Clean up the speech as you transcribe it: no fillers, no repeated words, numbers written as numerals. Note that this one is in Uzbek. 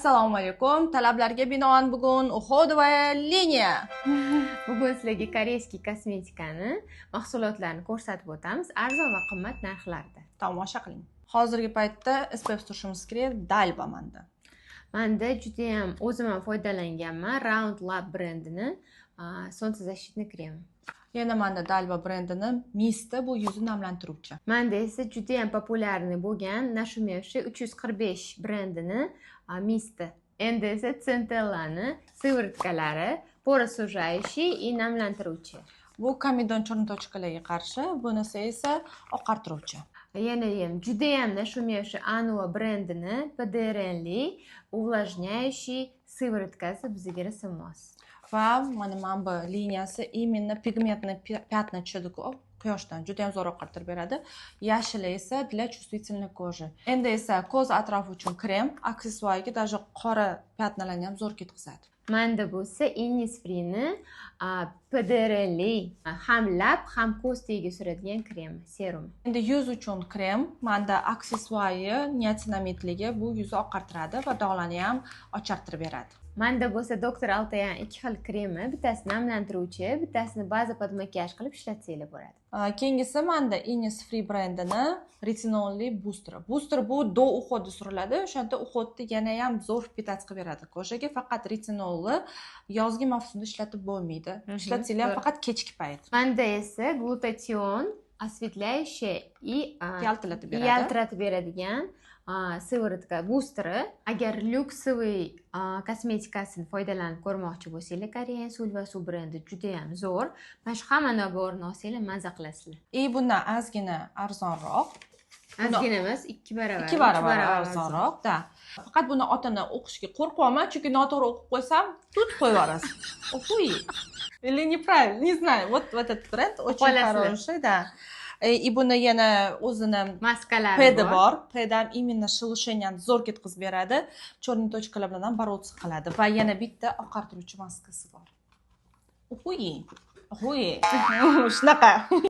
Assalomu alaykum. Talablarga binoan bugun uhud va liniya. Bugun sizlarga koreyskiy kosmetikani mahsulotlarini ko'rsatib o'tamiz, arzon va qimmat narxlarda. Tomosha qiling. Hozirgi paytda SPF turishimiz kerak Dalba manda. Manda juda ham o'zim ham foydalanganman Round Lab brendini солнцезащитный kremi. Yana manda Dalba brendini Mist bu yuzni namlantiruvchi. Manda esa juda ham populyarniy bo'lgan Нашумевший 345 brendini Mist. Endi esa Centellani sivrotkalari поросужающий и namlantiruvchi. Bu komedon chorni tochkalarga qarshi, bunisi esa oqartiruvchi. Yana ham juda ham Нашумевший Anua brendini PDRNli увлажняющий sivorotkasi bizga rosa mos. Va mana bu liniyasi именно pigmentni пятна chidiku quyoshdan juda ham zo'r oqartirib beradi. Yashili esa для чувствительной кожи. Endi esa ko'z atrofi uchun krem, aksessuarga даже qora пятnalarni ham zo'r ketkazadi. Manda bo'lsa Innisfree'ni PDRNli ham lab, ham ko'z tagiga suradigan krem, serum. Endi yuz uchun krem, manda aksessuari niacinamidligi bu yuzni oqartiradi va dog'larni ham ochartirib beradi. Manda bo'lsa Dr. Altayan ikki xil kremi, bittasi namlantiruvchi, bittasini baza pod makiyaj qilib ishlatsanglar bo'ladi. Keyingisi manda Innisfree brendini retinolli booster. Booster bu do uходda suriladi, o'shanda uходni yana ham zo'r vitamin qilib beradi ko'zga. Faqat retinolni yozgi mavsumda ishlatib bo'lmaydi. Ishlatsanglar ham faqat kechki payt. Manda esa glutation осветляющий и yaltiratib beradigan sivorotka boosteri. Agar lyuksoviy kosmetikasini foydalanib ko'rmoqchi bo'lsanglar, Korean Sulva Su brendi juda ham zo'r. Mana shu hamma naborini olsanglar maza qilasizlar. Bundan ozgina arzonroq. Ozgina emas, 2 barobar. 2 barobar arzonroq, da. Faqat buni otani o'qishga qo'rqyapman, chunki noto'g'ri o'qib qo'ysam, tut qo'yib yuborasiz. O'quy. Или неправильно, не знаю. Вот этот бренд очень хороший, да. Buni yana o'zini maskalari pedi bor. Pedam именно шелушениyani zo'r ketkazib beradi. Chorni tochkalar bilan ham boroться qiladi va yana bitta oqartiruvchi maskasi bor. O'quy. Shunaqa.